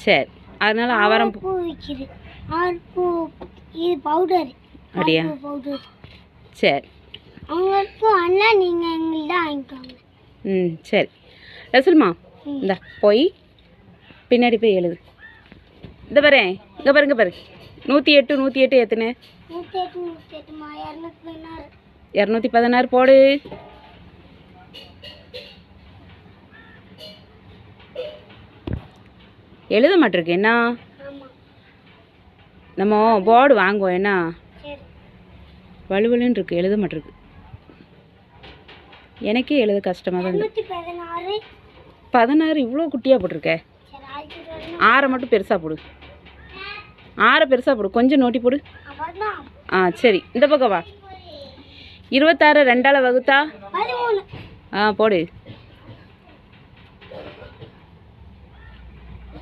சரி, அதனால ஆவாரம் பூ விற்கிது. பூ இது பவுடர். அப்படியா? பவுடர். சரி, அவங்களுக்கு அண்ணா நீங்கள் எங்கள்கிட்ட வாங்கிக்கோங்க. சரி ரசல்மா, இந்த போய் பின்னாடி போய் எழுது. இந்த பாரு, இங்கே பாருங்க பாரு, 108 108 எத்தனை? 216 போடு. எழுத மாட்டிருக்கு என்ன? நம்ம போர்டு வாங்குவோம் என்ன? வலுவலுன்னு இருக்கு, எழுத மாட்டிருக்கு. எனக்கே எழுத கஷ்டமாக தான் இருக்கு. 16 இவ்வளோ குட்டியாக போட்டிருக்க. 6 மட்டும் பெருசாக போடு. 6 பெருசாக போடு, கொஞ்சம் நோட்டி போடு. சரி, இந்த பக்கம் வா. 26 2ஆல் வகுத்தா? போடு.